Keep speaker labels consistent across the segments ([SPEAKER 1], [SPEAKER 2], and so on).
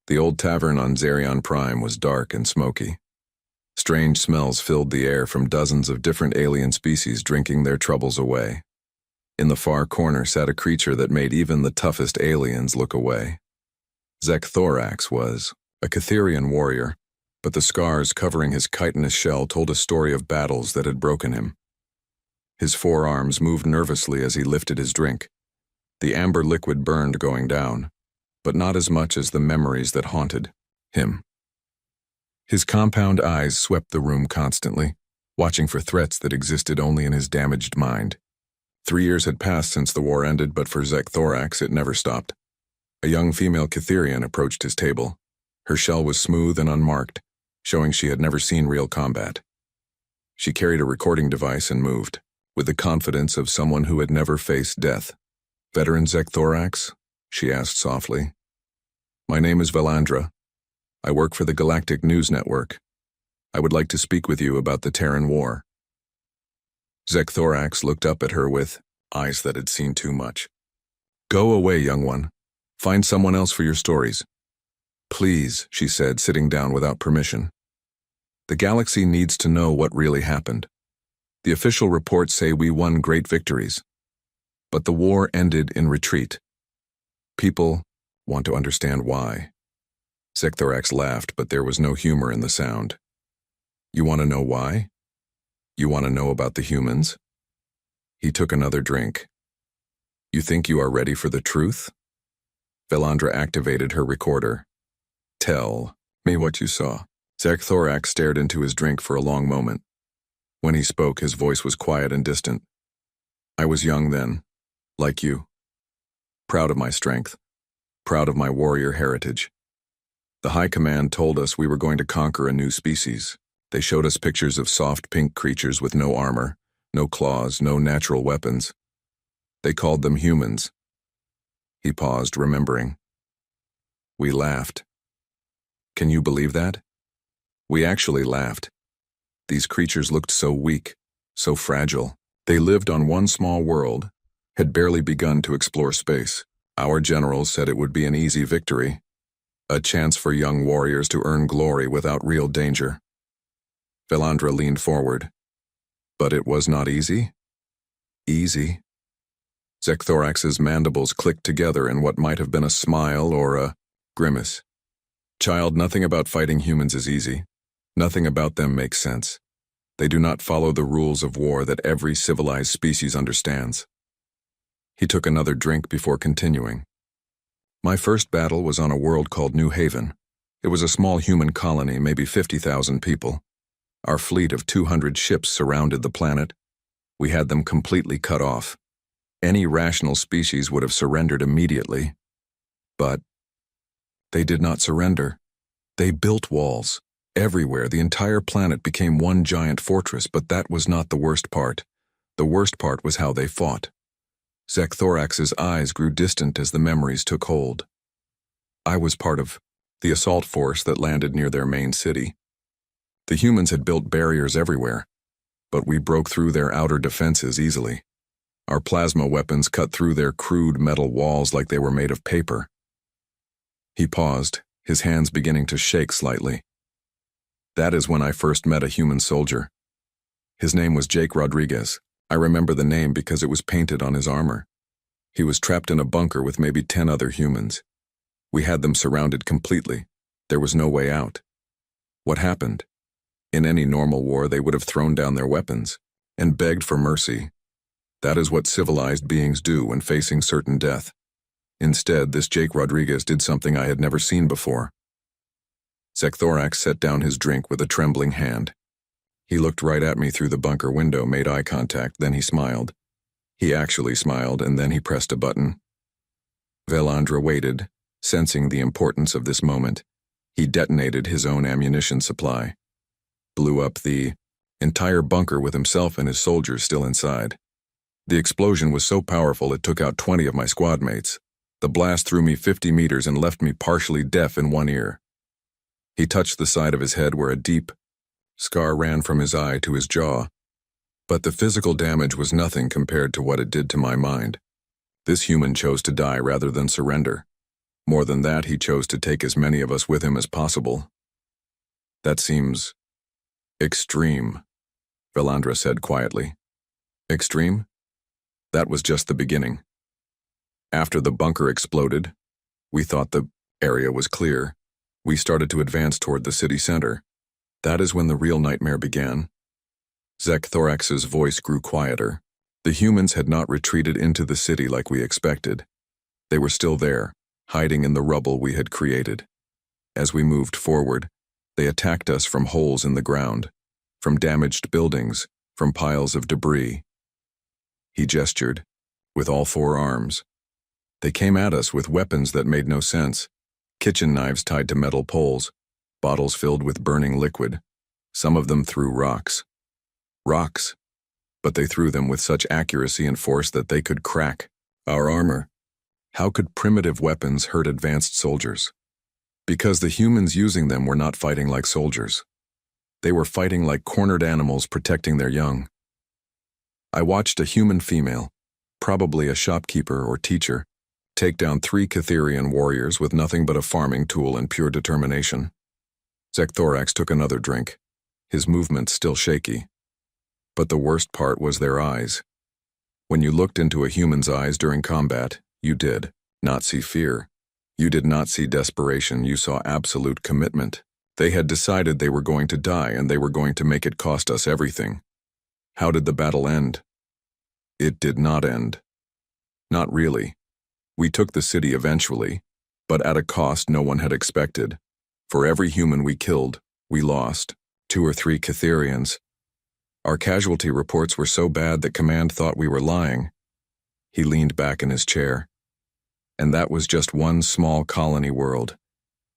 [SPEAKER 1] The old tavern on Zerion Prime was dark and smoky. Strange smells filled the air from dozens of different alien species drinking their troubles away. In the far corner sat a creature that made even the toughest aliens look away. Zek-Thorax was a Catherian warrior, but the scars covering his chitinous shell told a story of battles that had broken him. His forearms moved nervously as he lifted his drink. The amber liquid burned going down, but not as much as the memories that haunted him. His compound eyes swept the room constantly, watching for threats that existed only in his damaged mind. 3 years had passed since the war ended, but for Zek-Thorax it never stopped. A young female Catherian approached his table. Her shell was smooth and unmarked, showing she had never seen real combat. She carried a recording device and moved, with the confidence of someone who had never faced death. "Veteran Zek-Thorax?" she asked softly. "My name is Velandra. I work for the Galactic News Network. I would like to speak with you about the Terran War." Zek-Thorax looked up at her with eyes that had seen too much. "Go away, young one. Find someone else for your stories." "Please," she said, sitting down without permission. "The galaxy needs to know what really happened. The official reports say we won great victories, but the war ended in retreat. People want to understand why." Zek-Thorax laughed, but there was no humor in the sound. "You want to know why? You want to know about the humans?" He took another drink. "You think you are ready for the truth?" Velandra activated her recorder. "Tell me what you saw." Zek-Thorax stared into his drink for a long moment. When he spoke, his voice was quiet and distant. "I was young then, like you. Proud of my strength, proud of my warrior heritage. The High Command told us we were going to conquer a new species. They showed us pictures of soft pink creatures with no armor, no claws, no natural weapons. They called them humans." He paused, remembering. "We laughed. Can you believe that? We actually laughed. These creatures looked so weak, so fragile. They lived on one small world, had barely begun to explore space. Our generals said it would be an easy victory, a chance for young warriors to earn glory without real danger." Velandra leaned forward. "But it was not easy?" "Easy?" Zek-Thorax's mandibles clicked together in what might have been a smile or a grimace. "Child, nothing about fighting humans is easy. Nothing about them makes sense. They do not follow the rules of war that every civilized species understands." He took another drink before continuing. "My first battle was on a world called New Haven. It was a small human colony, maybe 50,000 people. Our fleet of 200 ships surrounded the planet. We had them completely cut off. Any rational species would have surrendered immediately. But they did not surrender. They built walls. Everywhere, the entire planet became one giant fortress, but that was not the worst part. The worst part was how they fought." Zek-Thorax's eyes grew distant as the memories took hold. "I was part of the assault force that landed near their main city. The humans had built barriers everywhere, but we broke through their outer defenses easily. Our plasma weapons cut through their crude metal walls like they were made of paper." He paused, his hands beginning to shake slightly. "That is when I first met a human soldier. His name was Jake Rodriguez. I remember the name because it was painted on his armor. He was trapped in a bunker with maybe 10 other humans. We had them surrounded completely. There was no way out. What happened? In any normal war, they would have thrown down their weapons and begged for mercy. That is what civilized beings do when facing certain death. Instead, this Jake Rodriguez did something I had never seen before." Zek-Thorax set down his drink with a trembling hand. He looked right at me through the bunker window, made eye contact, then he smiled. He actually smiled, and then he pressed a button. Velandra waited, sensing the importance of this moment. He detonated his own ammunition supply. Blew up the entire bunker with himself and his soldiers still inside. The explosion was so powerful it took out 20 of my squad mates. The blast threw me 50 meters and left me partially deaf in one ear. He touched the side of his head where a deep scar ran from his eye to his jaw. But the physical damage was nothing compared to what it did to my mind. This human chose to die rather than surrender. More than that, he chose to take as many of us with him as possible. That seems extreme, Valandra said quietly. Extreme? That was just the beginning. After the bunker exploded, we thought the area was clear. We started to advance toward the city center. That is when the real nightmare began. Zek-Thorax's voice grew quieter. The humans had not retreated into the city like we expected. They were still there, hiding in the rubble we had created. As we moved forward, they attacked us from holes in the ground, from damaged buildings, from piles of debris. He gestured, with all 4 arms. They came at us with weapons that made no sense. Kitchen knives tied to metal poles, bottles filled with burning liquid. Some of them threw rocks. Rocks, but they threw them with such accuracy and force that they could crack our armor. How could primitive weapons hurt advanced soldiers? Because the humans using them were not fighting like soldiers. They were fighting like cornered animals protecting their young. I watched a human female, probably a shopkeeper or teacher, take down 3 Catherian warriors with nothing but a farming tool and pure determination. Zek-Thorax took another drink, his movements still shaky. But the worst part was their eyes. When you looked into a human's eyes during combat, you did not see fear. You did not see desperation, you saw absolute commitment. They had decided they were going to die and they were going to make it cost us everything. How did the battle end? It did not end. Not really. We took the city eventually, but at a cost no one had expected. For every human we killed, we lost 2 or 3 Catherians. Our casualty reports were so bad that Command thought we were lying. He leaned back in his chair. And that was just one small colony world.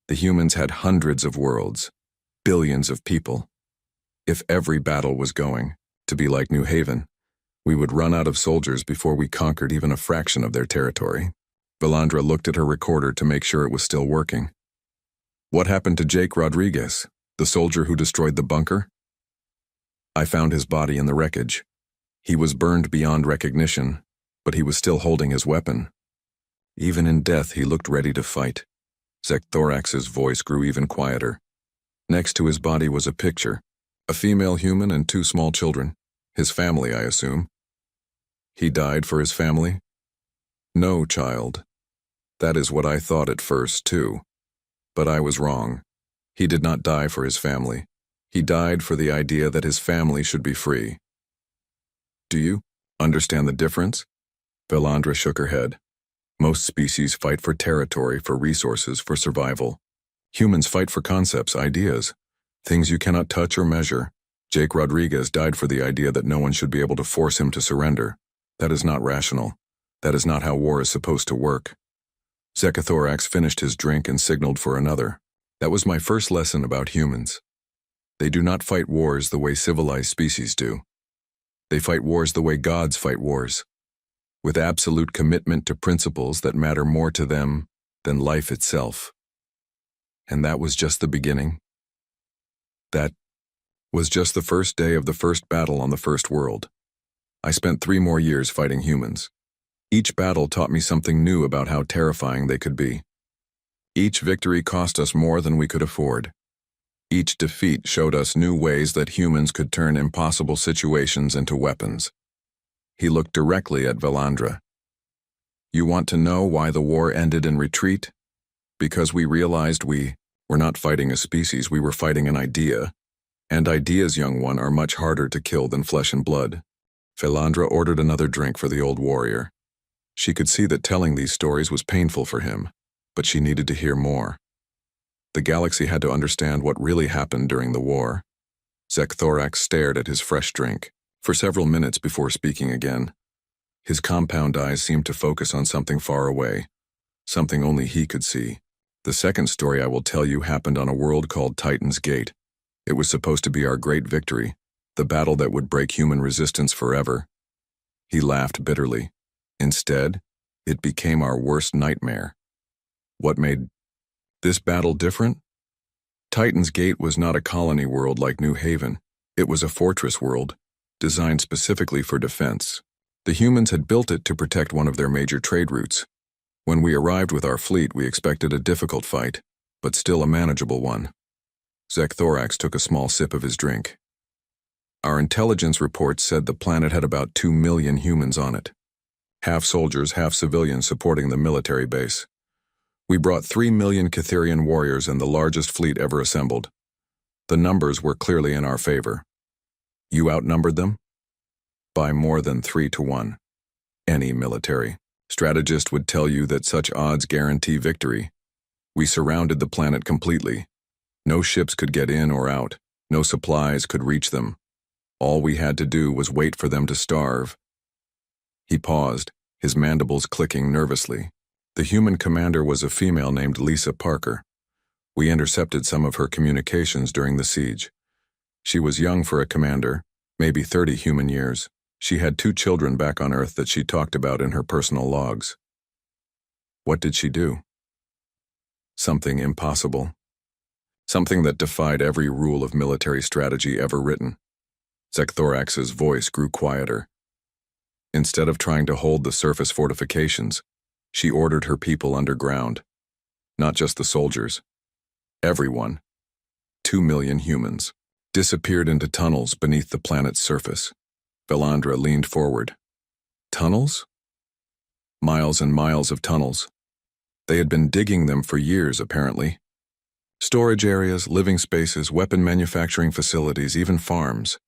[SPEAKER 1] The humans had hundreds of worlds, billions of people. If every battle was going to be like New Haven, we would run out of soldiers before we conquered even a fraction of their territory. Valandra looked at her recorder to make sure it was still working. What happened to Jake Rodriguez, the soldier who destroyed the bunker? I found his body in the wreckage. He was burned beyond recognition, but he was still holding his weapon. Even in death, he looked ready to fight. Zek-Thorax's voice grew even quieter. Next to his body was a picture, a female human and 2 small children. His family, I assume. He died for his family? No, child. That is what I thought at first, too. But I was wrong. He did not die for his family. He died for the idea that his family should be free. Do you understand the difference? Valandra shook her head. Most species fight for territory, for resources, for survival. Humans fight for concepts, ideas, things you cannot touch or measure. Jake Rodriguez died for the idea that no one should be able to force him to surrender. That is not rational. That is not how war is supposed to work. Zek-Thorax finished his drink and signaled for another. That was my first lesson about humans. They do not fight wars the way civilized species do. They fight wars the way gods fight wars, with absolute commitment to principles that matter more to them than life itself. And that was just the beginning. That was just the first day of the first battle on the first world. I spent 3 more years fighting humans. Each battle taught me something new about how terrifying they could be. Each victory cost us more than we could afford. Each defeat showed us new ways that humans could turn impossible situations into weapons. He looked directly at Valandra. You want to know why the war ended in retreat? Because we realized we were not fighting a species, we were fighting an idea. And ideas, young one, are much harder to kill than flesh and blood. Valandra ordered another drink for the old warrior. She could see that telling these stories was painful for him, but she needed to hear more. The galaxy had to understand what really happened during the war. Zek-Thorax stared at his fresh drink for several minutes before speaking again. His compound eyes seemed to focus on something far away, something only he could see. The second story I will tell you happened on a world called Titan's Gate. It was supposed to be our great victory, the battle that would break human resistance forever. He laughed bitterly. Instead, it became our worst nightmare. What made this battle different? Titan's Gate was not a colony world like New Haven. It was a fortress world, designed specifically for defense. The humans had built it to protect one of their major trade routes. When we arrived with our fleet, we expected a difficult fight, but still a manageable one. Zek'Thorax took a small sip of his drink. Our intelligence reports said the planet had about 2 million humans on it. Half soldiers, half civilians supporting the military base. We brought 3 million Catherian warriors and the largest fleet ever assembled. The numbers were clearly in our favor. You outnumbered them? By more than 3 to 1. Any military strategist would tell you that such odds guarantee victory. We surrounded the planet completely. No ships could get in or out. No supplies could reach them. All we had to do was wait for them to starve. He paused, his mandibles clicking nervously. The human commander was a female named Lisa Parker. We intercepted some of her communications during the siege. She was young for a commander, maybe 30 human years. She had 2 children back on Earth that she talked about in her personal logs. What did she do? Something impossible. Something that defied every rule of military strategy ever written. Zek'Thorax's voice grew quieter. Instead of trying to hold the surface fortifications, she ordered her people underground. Not just the soldiers. Everyone. 2 million humans. Disappeared into tunnels beneath the planet's surface. Velandra leaned forward. Tunnels? Miles and miles of tunnels. They had been digging them for years, apparently. Storage areas, living spaces, weapon manufacturing facilities, even farms.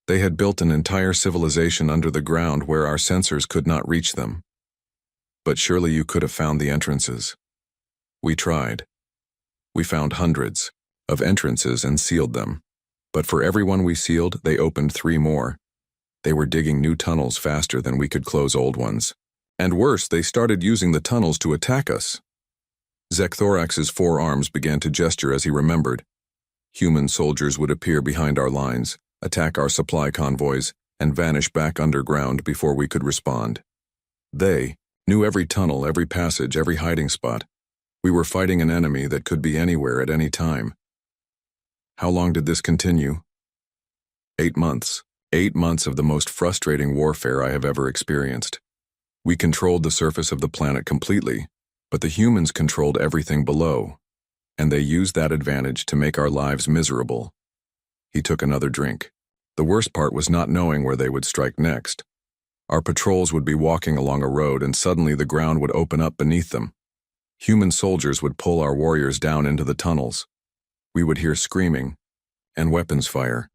[SPEAKER 1] They had built an entire civilization under the ground where our sensors could not reach them. But surely you could have found the entrances. We tried. We found hundreds of entrances and sealed them. But for every one we sealed, they opened 3 more. They were digging new tunnels faster than we could close old ones. And worse, they started using the tunnels to attack us. Zek'Thorax's 4 arms began to gesture as he remembered. Human soldiers would appear behind our lines, attack our supply convoys, and vanish back underground before we could respond. They knew every tunnel, every passage, every hiding spot. We were fighting an enemy that could be anywhere at any time. How long did this continue? 8 months. 8 months of the most frustrating warfare I have ever experienced. We controlled the surface of the planet completely, but the humans controlled everything below, and they used that advantage to make our lives miserable. He took another drink. The worst part was not knowing where they would strike next. Our patrols would be walking along a road and suddenly the ground would open up beneath them. Human soldiers would pull our warriors down into the tunnels. We would hear screaming and weapons fire.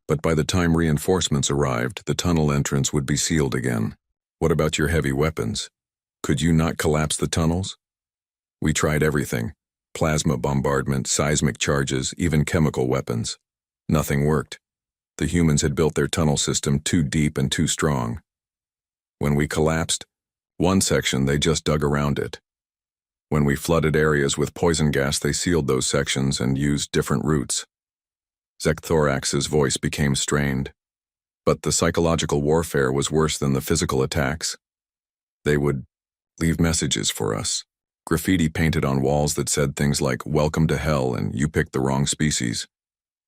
[SPEAKER 1] But by the time reinforcements arrived, the tunnel entrance would be sealed again. What about your heavy weapons? Could you not collapse the tunnels? We tried everything. Plasma bombardment, seismic charges, even chemical weapons. Nothing worked. The humans had built their tunnel system too deep and too strong. When we collapsed, one section they just dug around it. When we flooded areas with poison gas, they sealed those sections and used different routes. Zek'Thorax's voice became strained. But the psychological warfare was worse than the physical attacks. They would leave messages for us. Graffiti painted on walls that said things like, "Welcome to hell," and "You picked the wrong species."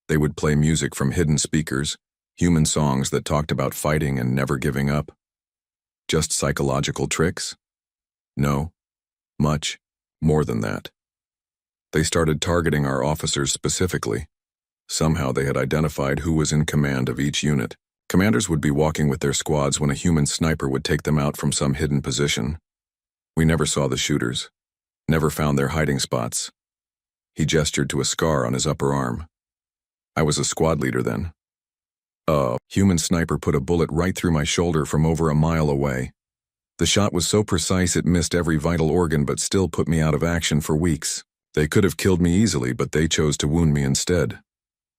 [SPEAKER 1] They would play music from hidden speakers, human songs that talked about fighting and never giving up. Just psychological tricks? No. Much more than that. They started targeting our officers specifically. Somehow they had identified who was in command of each unit. Commanders would be walking with their squads when a human sniper would take them out from some hidden position. We never saw the shooters, never found their hiding spots. He gestured to a scar on his upper arm. I was a squad leader then. A human sniper put a bullet right through my shoulder from over a mile away. The shot was so precise it missed every vital organ but still put me out of action for weeks. They could have killed me easily, but they chose to wound me instead.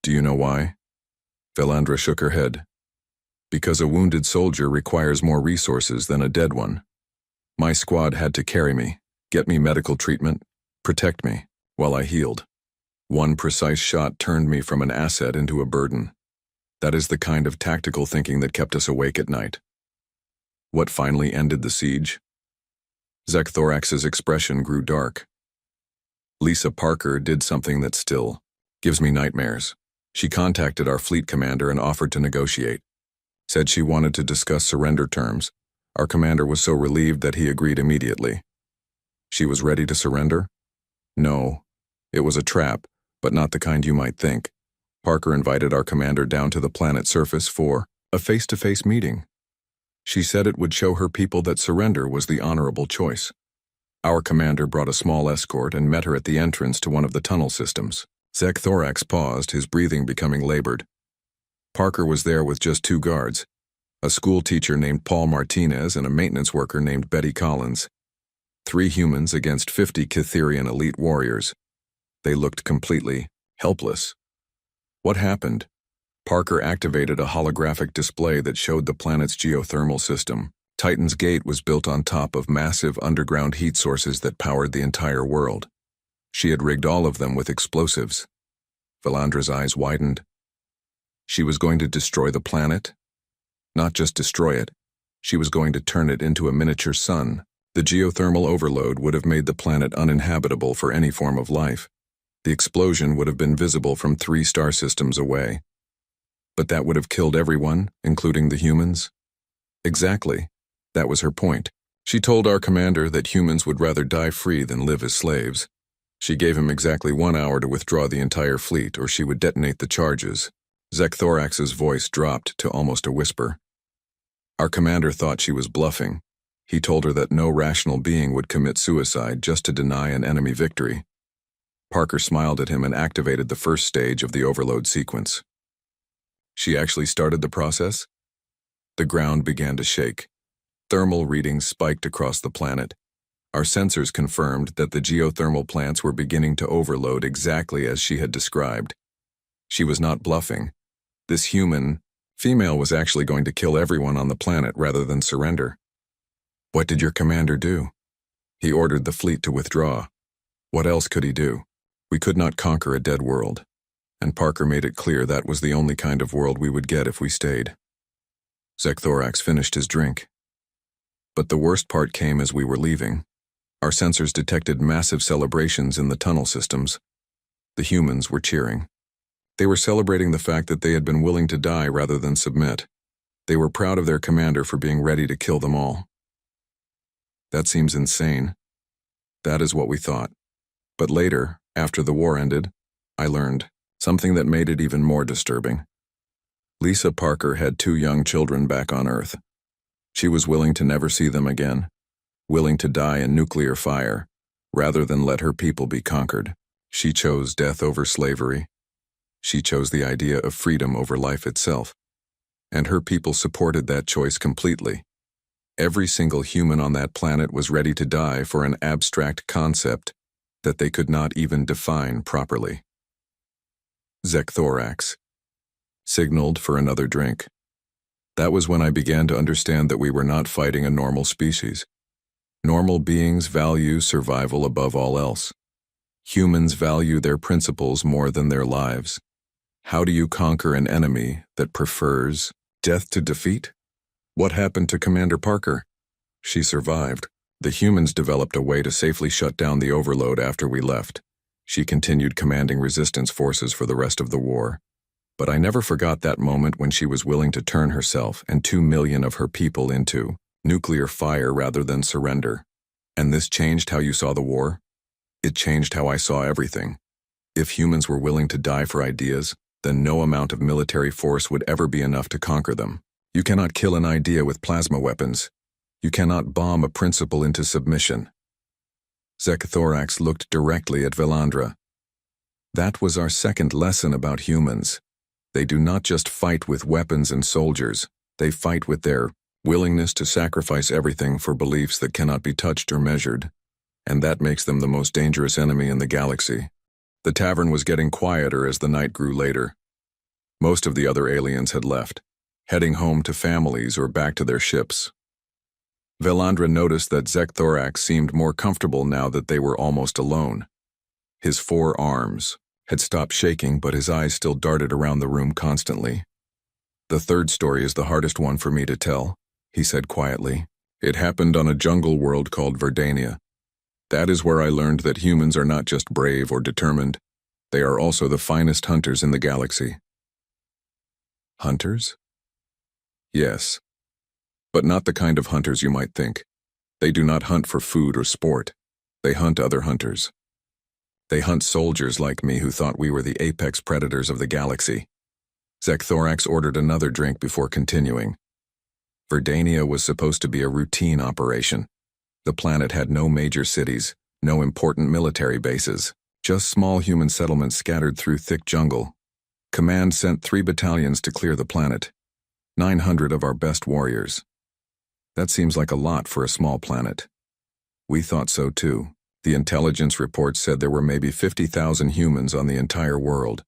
[SPEAKER 1] Do you know why? Velandra shook her head. Because a wounded soldier requires more resources than a dead one. My squad had to carry me, get me medical treatment, protect me, while I healed. One precise shot turned me from an asset into a burden. That is the kind of tactical thinking that kept us awake at night. What finally ended the siege? Zek'Thorax's expression grew dark. Lisa Parker did something that still gives me nightmares. She contacted our fleet commander and offered to negotiate. Said she wanted to discuss surrender terms. Our commander was so relieved that he agreed immediately. She was ready to surrender? No. It was a trap, but not the kind you might think. Parker invited our commander down to the planet's surface for a face-to-face meeting. She said it would show her people that surrender was the honorable choice. Our commander brought a small escort and met her at the entrance to one of the tunnel systems. Thorax paused, his breathing becoming labored. Parker was there with just 2 guards, a school teacher named Paul Martinez and a maintenance worker named Betty Collins. 3 humans against 50 Cytherian elite warriors. They looked completely helpless. What happened? Parker activated a holographic display that showed the planet's geothermal system. Titan's Gate was built on top of massive underground heat sources that powered the entire world. She had rigged all of them with explosives. Valandra's eyes widened. She was going to destroy the planet? Not just destroy it. She was going to turn it into a miniature sun. The geothermal overload would have made the planet uninhabitable for any form of life. The explosion would have been visible from 3 star systems away. But that would have killed everyone, including the humans? Exactly. That was her point. She told our commander that humans would rather die free than live as slaves. She gave him exactly 1 hour to withdraw the entire fleet, or she would detonate the charges. Thorax's voice dropped to almost a whisper. Our commander thought she was bluffing. He told her that no rational being would commit suicide just to deny an enemy victory. Parker smiled at him and activated the first stage of the overload sequence. She actually started the process? The ground began to shake. Thermal readings spiked across the planet. Our sensors confirmed that the geothermal plants were beginning to overload exactly as she had described. She was not bluffing. This human, female, was actually going to kill everyone on the planet rather than surrender. What did your commander do? He ordered the fleet to withdraw. What else could he do? We could not conquer a dead world. And Parker made it clear that was the only kind of world we would get if we stayed. Thorax finished his drink. But the worst part came as we were leaving. Our sensors detected massive celebrations in the tunnel systems. The humans were cheering. They were celebrating the fact that they had been willing to die rather than submit. They were proud of their commander for being ready to kill them all. That seems insane. That is what we thought. But later, after the war ended, I learned something that made it even more disturbing. Lisa Parker had 2 young children back on Earth. She was willing to never see them again, willing to die in nuclear fire, rather than let her people be conquered. She chose death over slavery. She chose the idea of freedom over life itself. And her people supported that choice completely. Every single human on that planet was ready to die for an abstract concept that they could not even define properly. Thorax signaled for another drink. That was when I began to understand that we were not fighting a normal species. Normal beings value survival above all else. Humans value their principles more than their lives. How do you conquer an enemy that prefers death to defeat? What happened to Commander Parker? She survived. The humans developed a way to safely shut down the overload after we left. She continued commanding resistance forces for the rest of the war. But I never forgot that moment when she was willing to turn herself and 2 million of her people into nuclear fire rather than surrender. And this changed how you saw the war? It changed how I saw everything. If humans were willing to die for ideas, then no amount of military force would ever be enough to conquer them. You cannot kill an idea with plasma weapons. You cannot bomb a principle into submission. Thorax looked directly at Valandra. That was our second lesson about humans. They do not just fight with weapons and soldiers. They fight with their willingness to sacrifice everything for beliefs that cannot be touched or measured. And that makes them the most dangerous enemy in the galaxy. The tavern was getting quieter as the night grew later. Most of the other aliens had left, heading home to families or back to their ships. Valandra noticed that Thorax seemed more comfortable now that they were almost alone. His 4 arms had stopped shaking, but his eyes still darted around the room constantly. The 3rd story is the hardest one for me to tell, he said quietly. It happened on a jungle world called Verdania. That is where I learned that humans are not just brave or determined. They are also the finest hunters in the galaxy. Hunters? Yes. But not the kind of hunters you might think. They do not hunt for food or sport. They hunt other hunters. They hunt soldiers like me who thought we were the apex predators of the galaxy. Zek'Thorax ordered another drink before continuing. Verdania was supposed to be a routine operation. The planet had no major cities, no important military bases, just small human settlements scattered through thick jungle. Command sent 3 battalions to clear the planet, 900 of our best warriors. That seems like a lot for a small planet. We thought so too. The intelligence reports said there were maybe 50,000 humans on the entire world.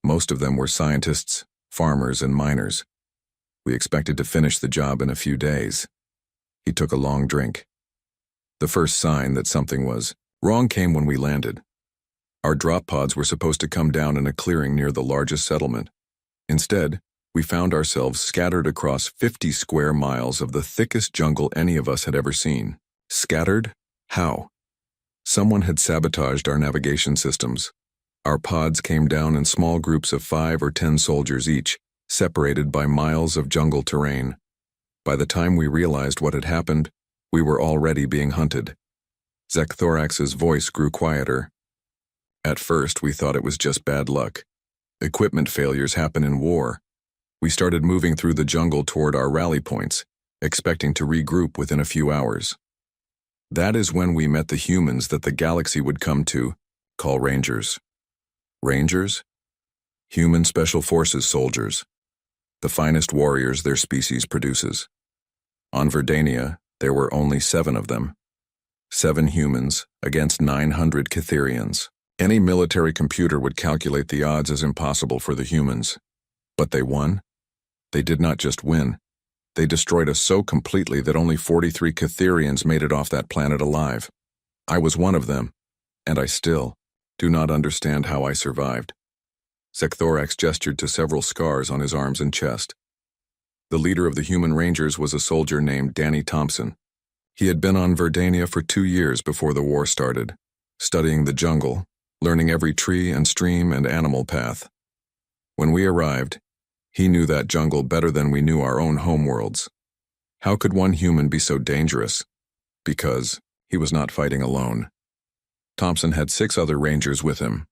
[SPEAKER 1] Most of them were scientists, farmers, and miners. We expected to finish the job in a few days. He took a long drink. The first sign that something was wrong came when we landed. Our drop pods were supposed to come down in a clearing near the largest settlement. Instead, we found ourselves scattered across 50 square miles of the thickest jungle any of us had ever seen. Scattered? How? Someone had sabotaged our navigation systems. Our pods came down in small groups of 5 or 10 soldiers each, separated by miles of jungle terrain. By the time we realized what had happened, we were already being hunted. Zek'Thorax's voice grew quieter. At first, we thought it was just bad luck. Equipment failures happen in war. We started moving through the jungle toward our rally points, expecting to regroup within a few hours. That is when we met the humans that the galaxy would come to call Rangers. Rangers? Human Special Forces soldiers. The finest warriors their species produces. On Verdania, there were only 7 of them. 7 humans against 900 Catherians. Any military computer would calculate the odds as impossible for the humans. But they won. They did not just win. They destroyed us so completely that only 43 Catherians made it off that planet alive. I was one of them, and I still do not understand how I survived. Zek'Thorax gestured to several scars on his arms and chest. The leader of the human rangers was a soldier named Danny Thompson. He had been on Verdania for 2 years before the war started, studying the jungle, learning every tree and stream and animal path. When we arrived, he knew that jungle better than we knew our own homeworlds. How could one human be so dangerous? Because he was not fighting alone. Thompson had 6 other rangers with him.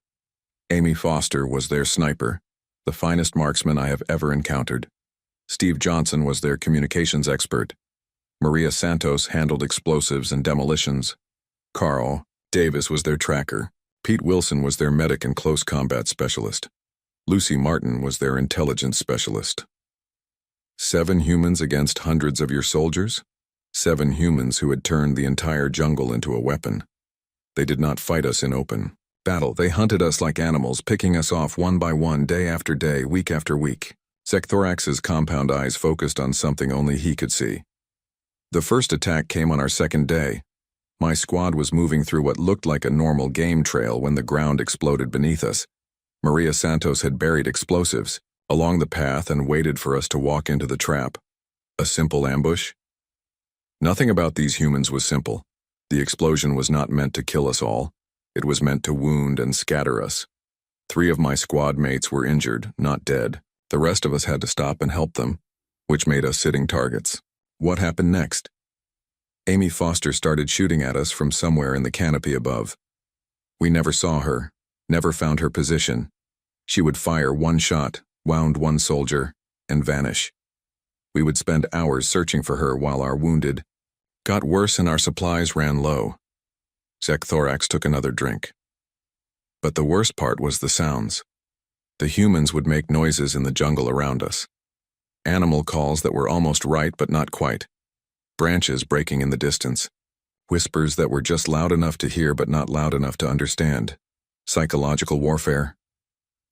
[SPEAKER 1] Amy Foster was their sniper, the finest marksman I have ever encountered. Steve Johnson was their communications expert. Maria Santos handled explosives and demolitions. Carl Davis was their tracker. Pete Wilson was their medic and close combat specialist. Lucy Martin was their intelligence specialist. 7 humans against hundreds of your soldiers? 7 humans who had turned the entire jungle into a weapon. They did not fight us in open battle. They hunted us like animals, picking us off one by one, day after day, week after week. Zek'Thorax's compound eyes focused on something only he could see. The first attack came on our second day. My squad was moving through what looked like a normal game trail when the ground exploded beneath us. Maria Santos had buried explosives along the path and waited for us to walk into the trap. A simple ambush? Nothing about these humans was simple. The explosion was not meant to kill us all. It was meant to wound and scatter us. 3 of my squad mates were injured, not dead. The rest of us had to stop and help them, which made us sitting targets. What happened next? Amy Foster started shooting at us from somewhere in the canopy above. We never saw her, never found her position. She would fire 1 shot, wound 1 soldier, and vanish. We would spend hours searching for her while our wounded got worse and our supplies ran low. Zek'Thorax took another drink. But the worst part was the sounds. The humans would make noises in the jungle around us. Animal calls that were almost right but not quite. Branches breaking in the distance. Whispers that were just loud enough to hear but not loud enough to understand. Psychological warfare.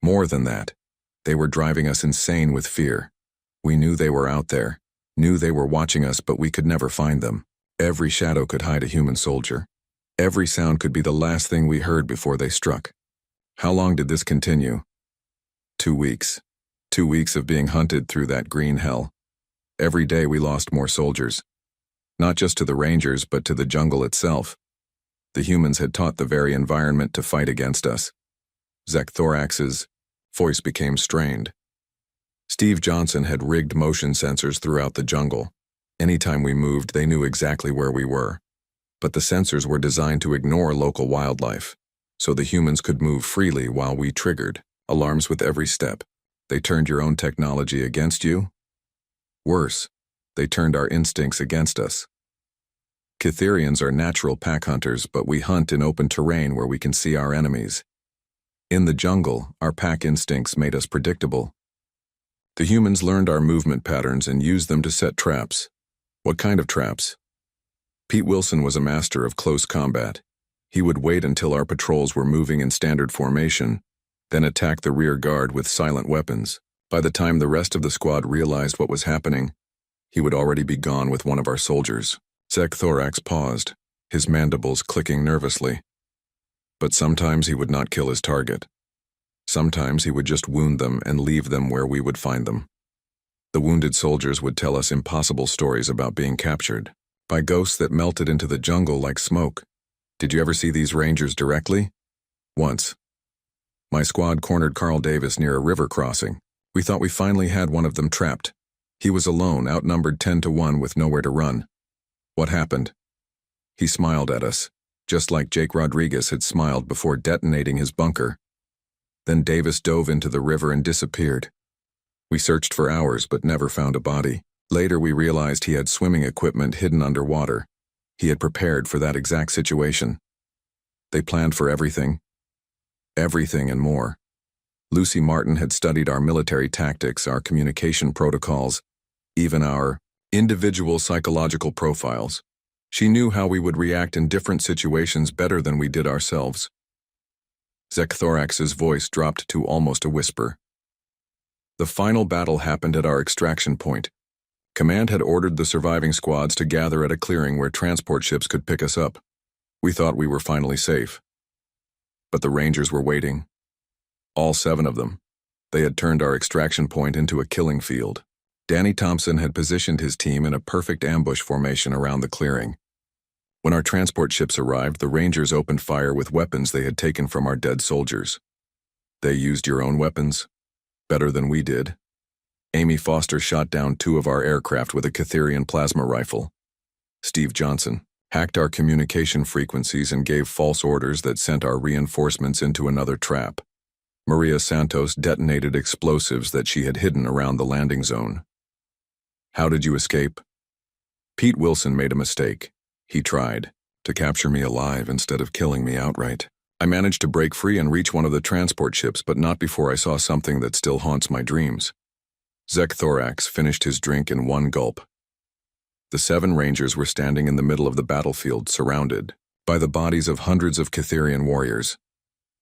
[SPEAKER 1] More than that, they were driving us insane with fear. We knew they were out there, knew they were watching us, but we could never find them. Every shadow could hide a human soldier. Every sound could be the last thing we heard before they struck. How long did this continue? 2 weeks. 2 weeks of being hunted through that green hell. Every day we lost more soldiers. Not just to the Rangers, but to the jungle itself. The humans had taught the very environment to fight against us. Zek'Thorax's voice became strained. Steve Johnson had rigged motion sensors throughout the jungle. Anytime we moved, they knew exactly where we were. but the sensors were designed to ignore local wildlife, so the humans could move freely while we triggered alarms with every step. They turned your own technology against you? Worse, they turned our instincts against us. Cytherians are natural pack hunters, but we hunt in open terrain where we can see our enemies. In the jungle, our pack instincts made us predictable. The humans learned our movement patterns and used them to set traps. What kind of traps? Pete Wilson was a master of close combat. He would wait until our patrols were moving in standard formation, then attack the rear guard with silent weapons. By the time the rest of the squad realized what was happening, he would already be gone with one of our soldiers. Zek-Thorax paused, his mandibles clicking nervously. But sometimes he would not kill his target. Sometimes he would just wound them and leave them where we would find them. The wounded soldiers would tell us impossible stories about being captured by ghosts that melted into the jungle like smoke. Did you ever see these rangers directly? Once. My squad cornered Carl Davis near a river crossing. We thought we finally had one of them trapped. He was alone, outnumbered 10-1 with nowhere to run. What happened? He smiled at us, just like Jake Rodriguez had smiled before detonating his bunker. Then Davis dove into the river and disappeared. We searched for hours but never found a body. Later we realized he had swimming equipment hidden underwater. He had prepared for that exact situation. They planned for everything. Everything and more. Lucy Martin had studied our military tactics, our communication protocols, even our individual psychological profiles. She knew how we would react in different situations better than we did ourselves. Zek-Thorax's voice dropped to almost a whisper. The final battle happened at our extraction point. Command had ordered the surviving squads to gather at a clearing where transport ships could pick us up. We thought we were finally safe. But the Rangers were waiting. All 7 of them. They had turned our extraction point into a killing field. Danny Thompson had positioned his team in a perfect ambush formation around the clearing. When our transport ships arrived, the Rangers opened fire with weapons they had taken from our dead soldiers. They used your own weapons? Better than we did. Amy Foster shot down 2 of our aircraft with a Cytherian plasma rifle. Steve Johnson hacked our communication frequencies and gave false orders that sent our reinforcements into another trap. Maria Santos detonated explosives that she had hidden around the landing zone. How did you escape? Pete Wilson made a mistake. He tried to capture me alive instead of killing me outright. I managed to break free and reach one of the transport ships, but not before I saw something that still haunts my dreams. Zek-Thorax finished his drink in one gulp. The 7 Rangers were standing in the middle of the battlefield, surrounded by the bodies of hundreds of Cytherian warriors.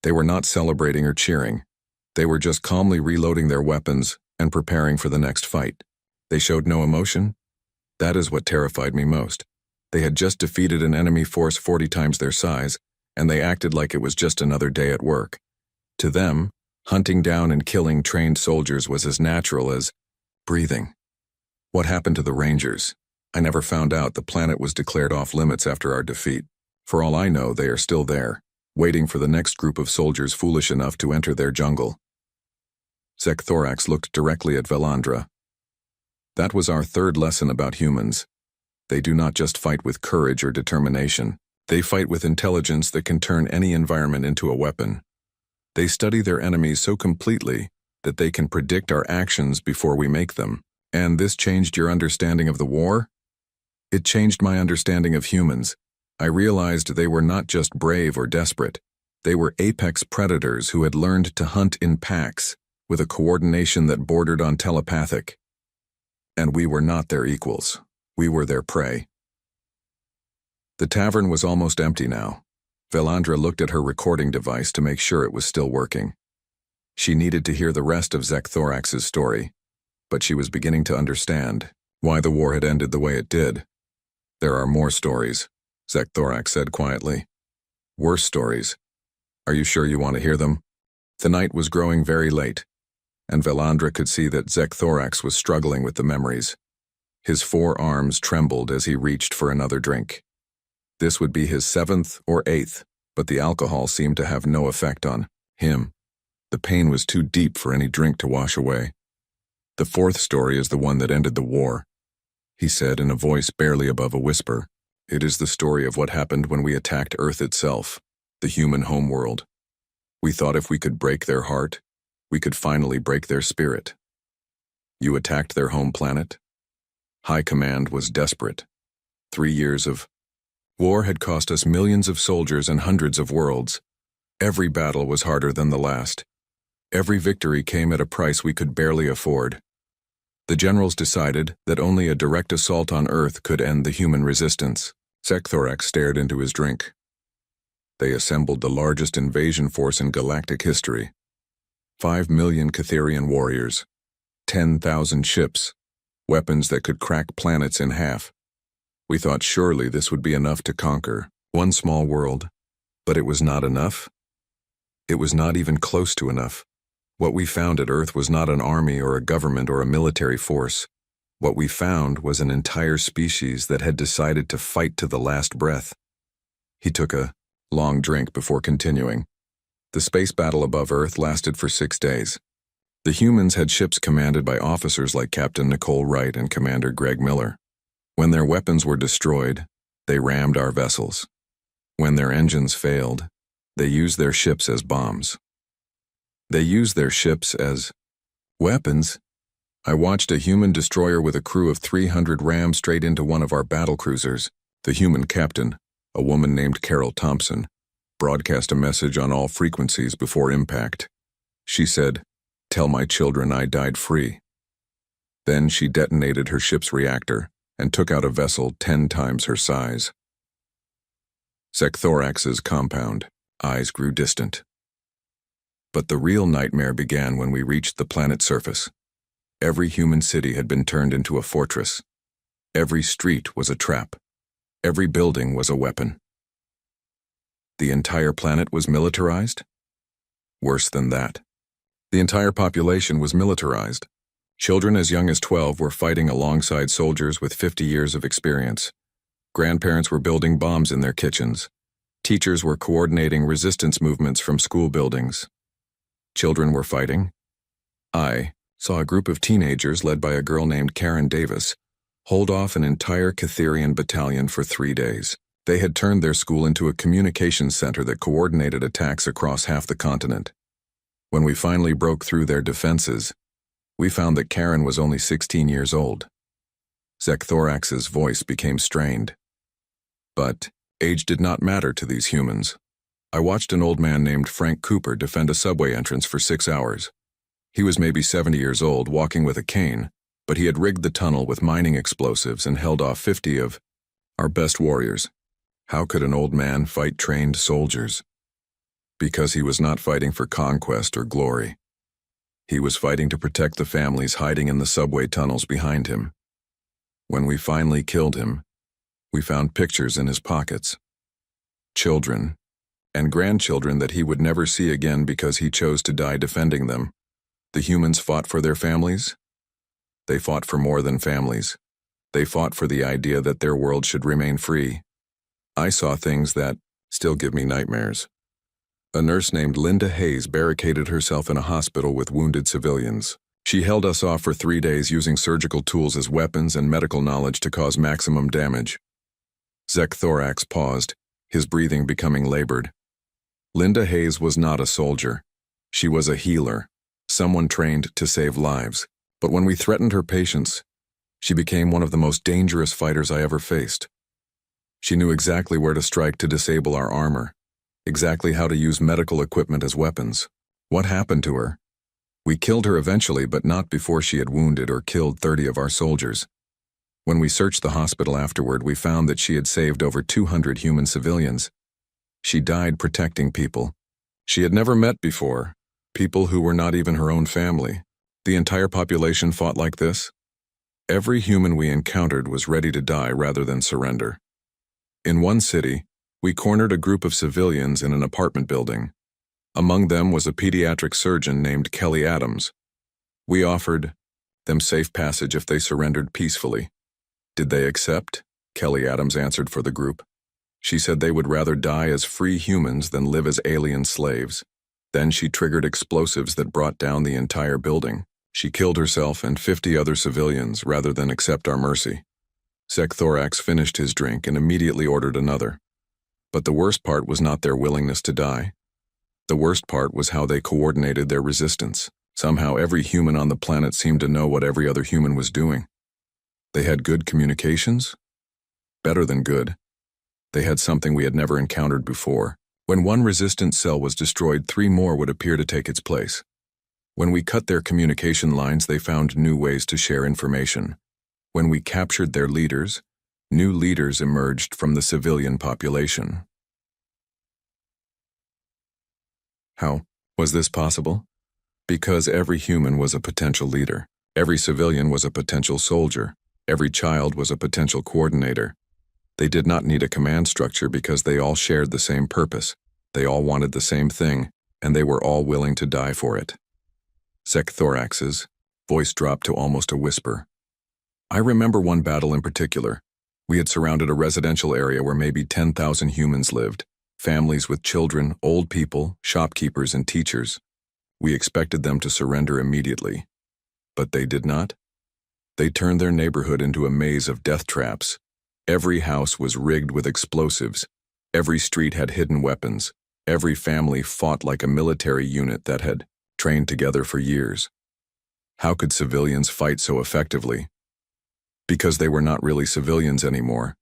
[SPEAKER 1] They were not celebrating or cheering. They were just calmly reloading their weapons and preparing for the next fight. They showed no emotion. That is what terrified me most. They had just defeated an enemy force 40 times their size, and they acted like it was just another day at work. To them, hunting down and killing trained soldiers was as natural as breathing. What happened to the Rangers? I never found out. The planet was declared off limits after our defeat. For all I know, they are still there, waiting for the next group of soldiers foolish enough to enter their jungle. Zek-Thorax looked directly at Velandra. That was our 3rd lesson about humans. They do not just fight with courage or determination. They fight with intelligence that can turn any environment into a weapon. They study their enemies so completely that they can predict our actions before we make them. And this changed your understanding of the war? It changed my understanding of humans. I realized they were not just brave or desperate. They were apex predators who had learned to hunt in packs, with a coordination that bordered on telepathic. And we were not their equals. We were their prey. The tavern was almost empty now. Velandra looked at her recording device to make sure it was still working. She needed to hear the rest of Zek-Thorax's story, but she was beginning to understand why the war had ended the way it did. There are more stories, Zek-Thorax said quietly. Worse stories. Are you sure you want to hear them? The night was growing very late, and Velandra could see that Zek-Thorax was struggling with the memories. His 4 arms trembled as he reached for another drink. This would be his 7th or 8th, but the alcohol seemed to have no effect on him. The pain was too deep for any drink to wash away. The 4th story is the one that ended the war, he said in a voice barely above a whisper. It is the story of what happened when we attacked Earth itself, the human homeworld. We thought if we could break their heart, we could finally break their spirit. You attacked their home planet? High Command was desperate. 3 years of war had cost us millions of soldiers and hundreds of worlds. Every battle was harder than the last. Every victory came at a price we could barely afford. The generals decided that only a direct assault on Earth could end the human resistance. Sek'Thorax stared into his drink. They assembled the largest invasion force in galactic history. 5 million Catherian warriors, 10,000 ships, weapons that could crack planets in half. We thought surely this would be enough to conquer one small world, but it was not enough. It was not even close to enough. What we found at Earth was not an army or a government or a military force. What we found was an entire species that had decided to fight to the last breath. He took a long drink before continuing. The space battle above Earth lasted for 6 days. The humans had ships commanded by officers like Captain Nicole Wright and Commander Greg Miller. When their weapons were destroyed, they rammed our vessels. When their engines failed, they used their ships as bombs. They used their ships as weapons. I watched a human destroyer with a crew of 300 ram straight into one of our battlecruisers. The human captain, a woman named Carol Thompson, broadcast a message on all frequencies before impact. She said, "Tell my children I died free." Then she detonated her ship's reactor and took out a vessel 10 times her size. Sek'Thorax's compound, eyes grew distant. But the real nightmare began when we reached the planet's surface. Every human city had been turned into a fortress. Every street was a trap. Every building was a weapon. The entire planet was militarized? Worse than that. The entire population was militarized. Children as young as 12 were fighting alongside soldiers with 50 years of experience. Grandparents were building bombs in their kitchens. Teachers were coordinating resistance movements from school buildings. Children were fighting. I saw a group of teenagers led by a girl named Karen Davis hold off an entire Catherian battalion for 3 days. They had turned their school into a communications center that coordinated attacks across half the continent. When we finally broke through their defenses, we found that Karen was only 16 years old. Sek'Thorax's voice became strained. But age did not matter to these humans. I watched an old man named Frank Cooper defend a subway entrance for 6 hours. He was maybe 70 years old, walking with a cane, but he had rigged the tunnel with mining explosives and held off 50 of our best warriors. How could an old man fight trained soldiers? Because he was not fighting for conquest or glory. He was fighting to protect the families hiding in the subway tunnels behind him. When we finally killed him, we found pictures in his pockets. Children and grandchildren that he would never see again because he chose to die defending them. The humans fought for their families. They fought for more than families. They fought for the idea that their world should remain free. I saw things that still give me nightmares. A nurse named Linda Hayes barricaded herself in a hospital with wounded civilians. She held us off for 3 days using surgical tools as weapons and medical knowledge to cause maximum damage. Sek'Thorax paused, his breathing becoming labored. Linda Hayes was not a soldier. She was a healer, someone trained to save lives. But when we threatened her patients, she became one of the most dangerous fighters I ever faced. She knew exactly where to strike to disable our armor, exactly how to use medical equipment as weapons. What happened to her? We killed her eventually, but not before she had wounded or killed 30 of our soldiers. When we searched the hospital afterward, we found that she had saved over 200 human civilians. She died protecting people she had never met before, people who were not even her own family. The entire population fought like this. Every human we encountered was ready to die rather than surrender. In one city, we cornered a group of civilians in an apartment building. Among them was a pediatric surgeon named Kelly Adams. We offered them safe passage if they surrendered peacefully. Did they accept? Kelly Adams answered for the group. She said they would rather die as free humans than live as alien slaves. Then she triggered explosives that brought down the entire building. She killed herself and 50 other civilians rather than accept our mercy. Thorax finished his drink and immediately ordered another. But the worst part was not their willingness to die. The worst part was how they coordinated their resistance. Somehow every human on the planet seemed to know what every other human was doing. They had good communications? Better than good. They had something we had never encountered before. When one resistance cell was destroyed, 3 more would appear to take its place. When we cut their communication lines, they found new ways to share information. When we captured their leaders, new leaders emerged from the civilian population. How was this possible? Because every human was a potential leader. Every civilian was a potential soldier. Every child was a potential coordinator. They did not need a command structure because they all shared the same purpose. They all wanted the same thing, and they were all willing to die for it. Thorax's voice dropped to almost a whisper. I remember one battle in particular. We had surrounded a residential area where maybe 10,000 humans lived, families with children, old people, shopkeepers, and teachers. We expected them to surrender immediately. But they did not. They turned their neighborhood into a maze of death traps. Every house was rigged with explosives. Every street had hidden weapons. Every family fought like a military unit that had trained together for years. How could civilians fight so effectively? Because they were not really civilians anymore.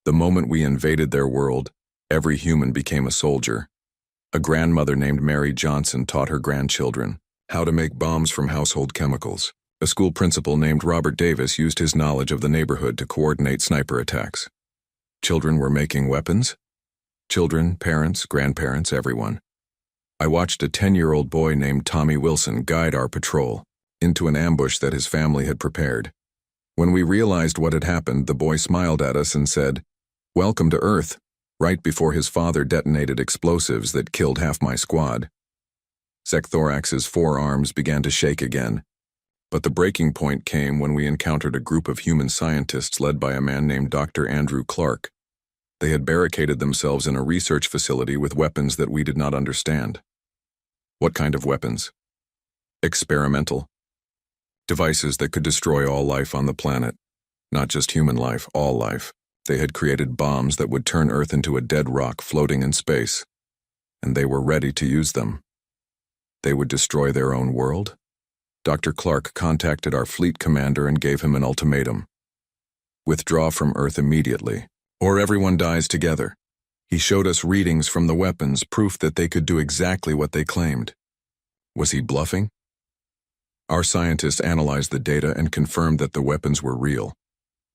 [SPEAKER 1] The moment we invaded their world, every human became a soldier. A grandmother named Mary Johnson taught her grandchildren how to make bombs from household chemicals. A school principal named Robert Davis used his knowledge of the neighborhood to coordinate sniper attacks. Children were making weapons? Children, parents, grandparents, everyone. I watched a 10-year-old boy named Tommy Wilson guide our patrol into an ambush that his family had prepared. When we realized what had happened, the boy smiled at us and said, "Welcome to Earth," right before his father detonated explosives that killed half my squad. Thorax's forearms began to shake again. But the breaking point came when we encountered a group of human scientists led by a man named Dr. Andrew Clark. They had barricaded themselves in a research facility with weapons that we did not understand. What kind of weapons? Experimental. Devices that could destroy all life on the planet. Not just human life, all life. They had created bombs that would turn Earth into a dead rock floating in space. And they were ready to use them. They would destroy their own world? Dr. Clark contacted our fleet commander and gave him an ultimatum. Withdraw from Earth immediately, or everyone dies together. He showed us readings from the weapons, proof that they could do exactly what they claimed. Was he bluffing? Our scientists analyzed the data and confirmed that the weapons were real.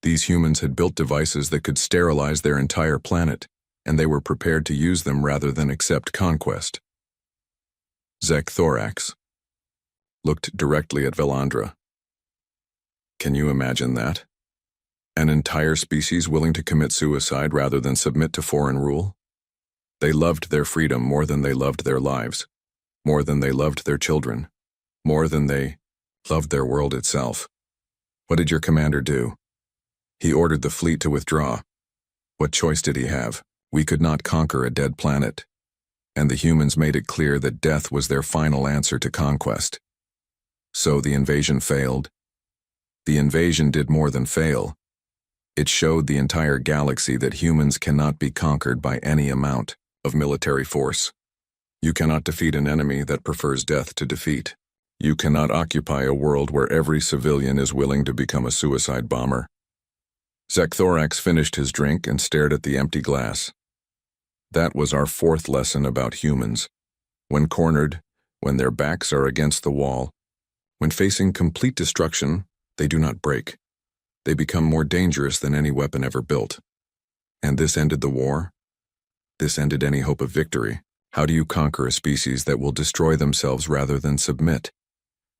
[SPEAKER 1] These humans had built devices that could sterilize their entire planet, and they were prepared to use them rather than accept conquest. Thorax looked directly at Velandra. Can you imagine that? An entire species willing to commit suicide rather than submit to foreign rule? They loved their freedom more than they loved their lives, more than they loved their children, more than they loved their world itself. What did your commander do? He ordered the fleet to withdraw. What choice did he have? We could not conquer a dead planet. And the humans made it clear that death was their final answer to conquest. So the invasion failed. The invasion did more than fail. It showed the entire galaxy that humans cannot be conquered by any amount of military force. You cannot defeat an enemy that prefers death to defeat. You cannot occupy a world where every civilian is willing to become a suicide bomber. Thorax finished his drink and stared at the empty glass. That was our 4th lesson about humans. When cornered, when their backs are against the wall, when facing complete destruction, they do not break. They become more dangerous than any weapon ever built. And this ended the war? This ended any hope of victory. How do you conquer a species that will destroy themselves rather than submit?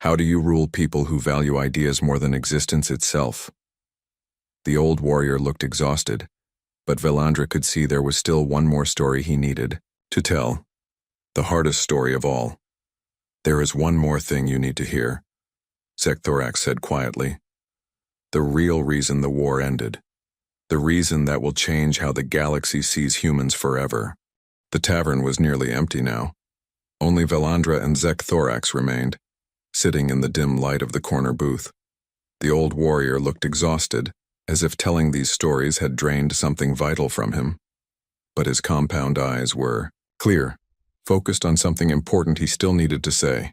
[SPEAKER 1] How do you rule people who value ideas more than existence itself? The old warrior looked exhausted, but Velandra could see there was still one more story he needed to tell. The hardest story of all. There is one more thing you need to hear, Thorax said quietly. The real reason the war ended. The reason that will change how the galaxy sees humans forever. The tavern was nearly empty now. Only Velandra and Thorax remained, sitting in the dim light of the corner booth. The old warrior looked exhausted, as if telling these stories had drained something vital from him. But his compound eyes were clear, focused on something important he still needed to say.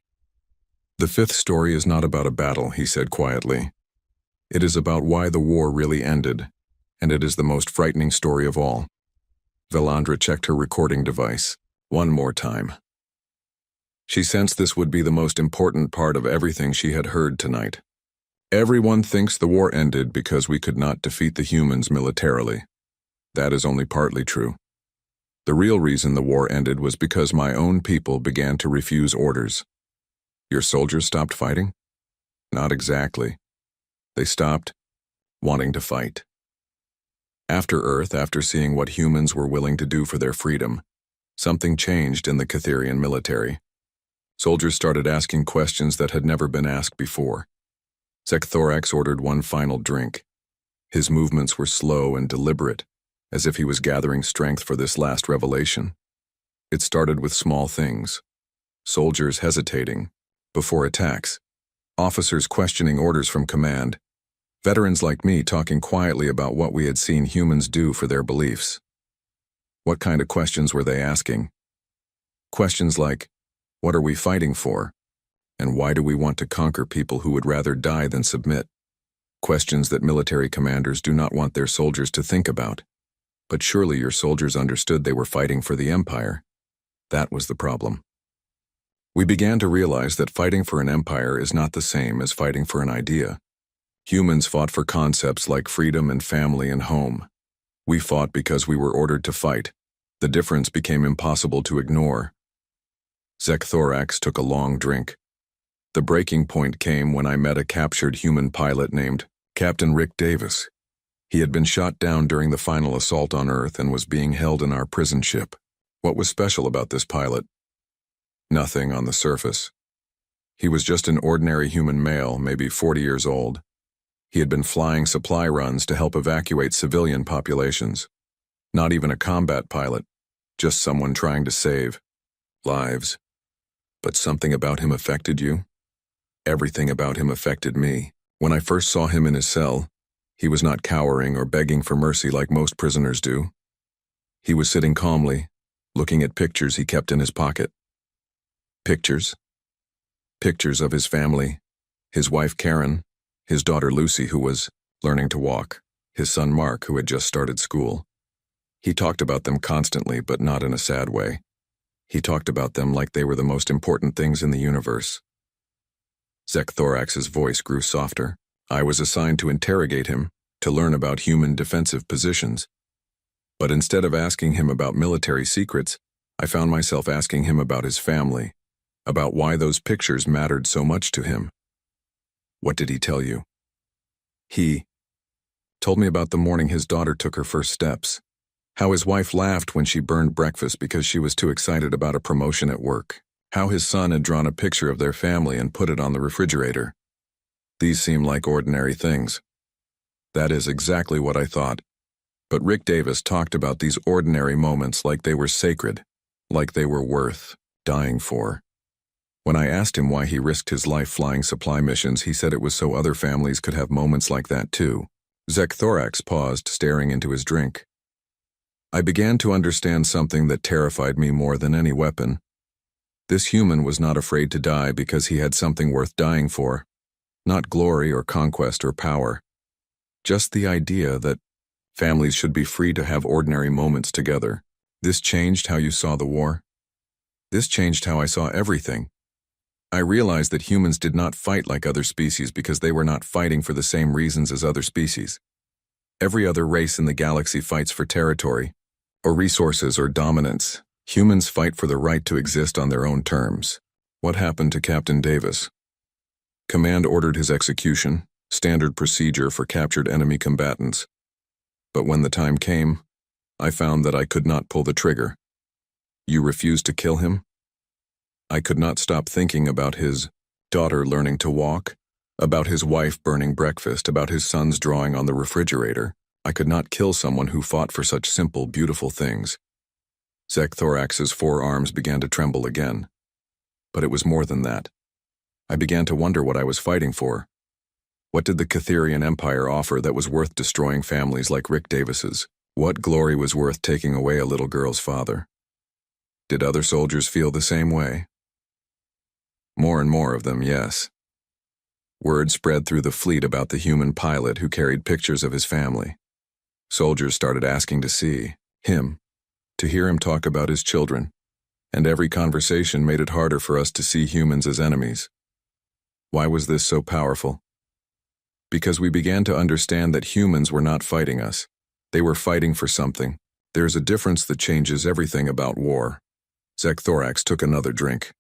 [SPEAKER 1] "The fifth story is not about a battle," he said quietly. "It is about why the war really ended, and it is the most frightening story of all." Velandra checked her recording device one more time. She sensed this would be the most important part of everything she had heard tonight. "Everyone thinks the war ended because we could not defeat the humans militarily. That is only partly true. The real reason the war ended was because my own people began to refuse orders." "Your soldiers stopped fighting?" "Not exactly. They stopped wanting to fight. After Earth, after seeing what humans were willing to do for their freedom, something changed in the Catherian military. Soldiers started asking questions that had never been asked before. Zekthorax ordered one final drink. His movements were slow and deliberate, as if he was gathering strength for this last revelation. It started with small things. Soldiers hesitating before attacks, officers questioning orders from command, veterans like me talking quietly about what we had seen humans do for their beliefs. What kind of questions were they asking? Questions like, what are we fighting for? And why do we want to conquer people who would rather die than submit? Questions that military commanders do not want their soldiers to think about. But surely your soldiers understood they were fighting for the empire. That was the problem. We began to realize that fighting for an empire is not the same as fighting for an idea. Humans fought for concepts like freedom and family and home. We fought because we were ordered to fight. The difference became impossible to ignore. Zekthorax took a long drink. The breaking point came when I met a captured human pilot named Captain Rick Davis. He had been shot down during the final assault on Earth and was being held in our prison ship. What was special about this pilot? Nothing on the surface. He was just an ordinary human male, maybe 40 years old. He had been flying supply runs to help evacuate civilian populations. Not even a combat pilot, just someone trying to save lives. But something about him affected you? Everything about him affected me. When I first saw him in his cell, he was not cowering or begging for mercy like most prisoners do. He was sitting calmly, looking at pictures he kept in his pocket. Pictures? Pictures of his family, his wife Karen, his daughter Lucy, who was learning to walk, his son Mark, who had just started school. He talked about them constantly, but not in a sad way. He talked about them like they were the most important things in the universe. Zekthorax's voice grew softer. I was assigned to interrogate him, to learn about human defensive positions. But instead of asking him about military secrets, I found myself asking him about his family, about why those pictures mattered so much to him. What did he tell you? He told me about the morning his daughter took her first steps, how his wife laughed when she burned breakfast because she was too excited about a promotion at work, how his son had drawn a picture of their family and put it on the refrigerator. These seem like ordinary things. That is exactly what I thought. But Rick Davis talked about these ordinary moments like they were sacred, like they were worth dying for. When I asked him why he risked his life flying supply missions, he said it was so other families could have moments like that too. Zekthorax paused, staring into his drink. I began to understand something that terrified me more than any weapon. This human was not afraid to die because he had something worth dying for. Not glory or conquest or power. Just the idea that families should be free to have ordinary moments together. This changed how you saw the war. This changed how I saw everything. I realized that humans did not fight like other species because they were not fighting for the same reasons as other species. Every other race in the galaxy fights for territory, or resources or dominance. Humans fight for the right to exist on their own terms. What happened to Captain Davis? Command ordered his execution, standard procedure for captured enemy combatants. But when the time came, I found that I could not pull the trigger. You refused to kill him? I could not stop thinking about his daughter learning to walk, about his wife burning breakfast, about his son's drawing on the refrigerator. I could not kill someone who fought for such simple, beautiful things. Zekthorax's forearms began to tremble again. But it was more than that. I began to wonder what I was fighting for. What did the Catherian Empire offer that was worth destroying families like Rick Davis's? What glory was worth taking away a little girl's father? Did other soldiers feel the same way? More and more of them, yes. Word spread through the fleet about the human pilot who carried pictures of his family. Soldiers started asking to see him, to hear him talk about his children, and every conversation made it harder for us to see humans as enemies. Why was this so powerful? Because we began to understand that humans were not fighting us. They were fighting for something. There's a difference that changes everything about war. Thorax took another drink.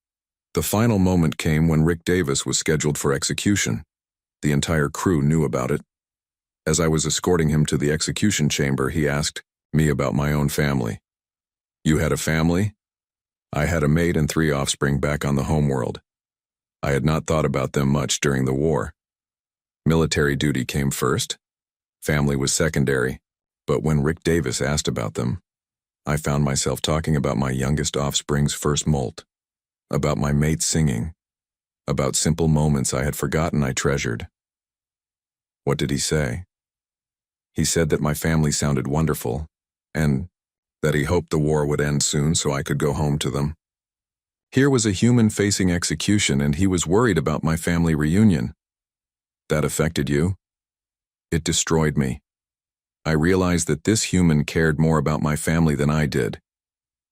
[SPEAKER 1] The final moment came when Rick Davis was scheduled for execution. The entire crew knew about it. As I was escorting him to the execution chamber, he asked me about my own family. You had a family? I had a mate and 3 offspring back on the homeworld. I had not thought about them much during the war. Military duty came first. Family was secondary. But when Rick Davis asked about them, I found myself talking about my youngest offspring's first molt, about my mate singing, about simple moments I had forgotten I treasured. What did he say? He said that my family sounded wonderful, and that he hoped the war would end soon so I could go home to them. Here was a human facing execution, and he was worried about my family reunion. That affected you? It destroyed me. I realized that this human cared more about my family than I did.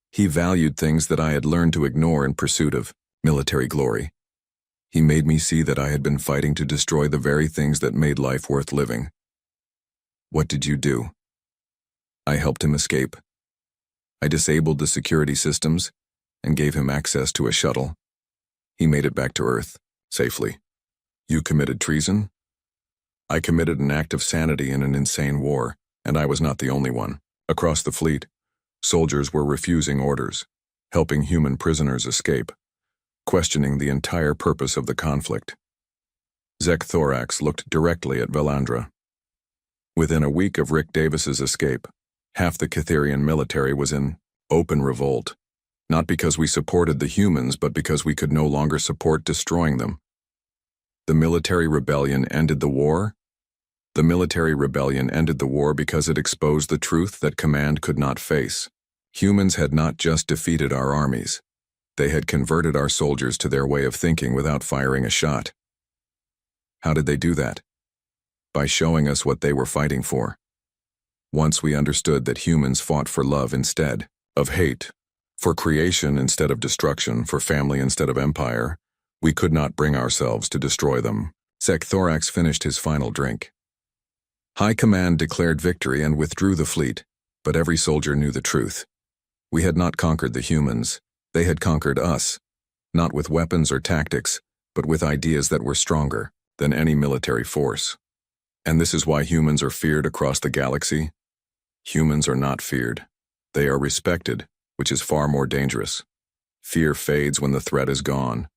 [SPEAKER 1] He valued things that I had learned to ignore in pursuit of military glory. He made me see that I had been fighting to destroy the very things that made life worth living. What did you do? I helped him escape. I disabled the security systems and gave him access to a shuttle. He made it back to Earth, safely. You committed treason? I committed an act of sanity in an insane war, and I was not the only one. Across the fleet, soldiers were refusing orders, helping human prisoners escape, questioning the entire purpose of the conflict. Thorax looked directly at Valandra. Within a week of Rick Davis's escape, half the Catherian military was in open revolt, not because we supported the humans, but because we could no longer support destroying them. The military rebellion ended the war. The military rebellion ended the war because it exposed the truth that command could not face. Humans had not just defeated our armies. They had converted our soldiers to their way of thinking without firing a shot. How did they do that? By showing us what they were fighting for. Once we understood that humans fought for love instead of hate, for creation instead of destruction, for family instead of empire, we could not bring ourselves to destroy them. Thorax finished his final drink. High Command declared victory and withdrew the fleet, but every soldier knew the truth. We had not conquered the humans. They had conquered us, not with weapons or tactics, but with ideas that were stronger than any military force. And this is why humans are feared across the galaxy. Humans are not feared. They are respected, which is far more dangerous. Fear fades when the threat is gone.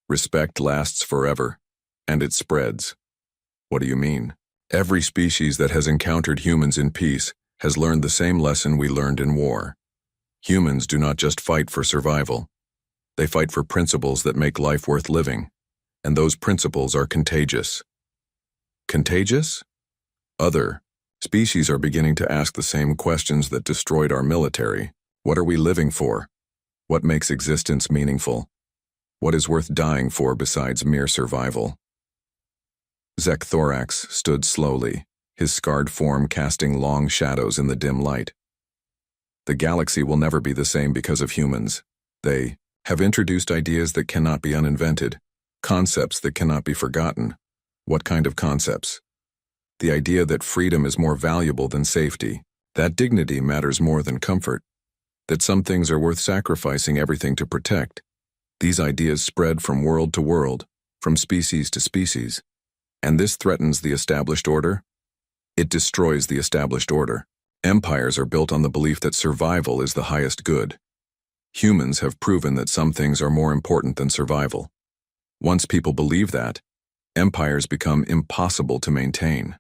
[SPEAKER 1] Respect lasts forever, and it spreads. What do you mean? Every species that has encountered humans in peace has learned the same lesson we learned in war. Humans do not just fight for survival. They fight for principles that make life worth living, and those principles are contagious. Contagious? Other species are beginning to ask the same questions that destroyed our military. What are we living for? What makes existence meaningful? What is worth dying for besides mere survival? Thorax stood slowly, his scarred form casting long shadows in the dim light. The galaxy will never be the same because of humans. They have introduced ideas that cannot be uninvented, concepts that cannot be forgotten. What kind of concepts? The idea that freedom is more valuable than safety, that dignity matters more than comfort, that some things are worth sacrificing everything to protect. These ideas spread from world to world, from species to species. And this threatens the established order. It destroys the established order. Empires are built on the belief that survival is the highest good. Humans have proven that some things are more important than survival. Once people believe that, empires become impossible to maintain.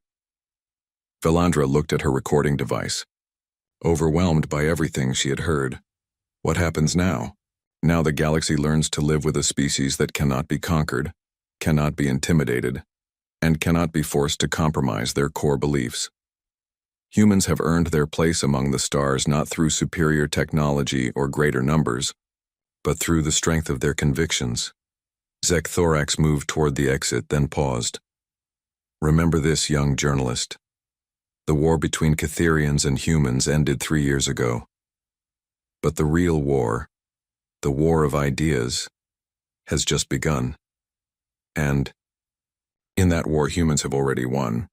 [SPEAKER 1] Valandra looked at her recording device, overwhelmed by everything she had heard. What happens now? Now the galaxy learns to live with a species that cannot be conquered, cannot be intimidated, and cannot be forced to compromise their core beliefs. Humans have earned their place among the stars not through superior technology or greater numbers, but through the strength of their convictions. Thorax moved toward the exit, then paused. Remember this, young journalist. The war between Catherians and humans ended 3 years ago. But the real war, the war of ideas, has just begun. And in that war, humans have already won.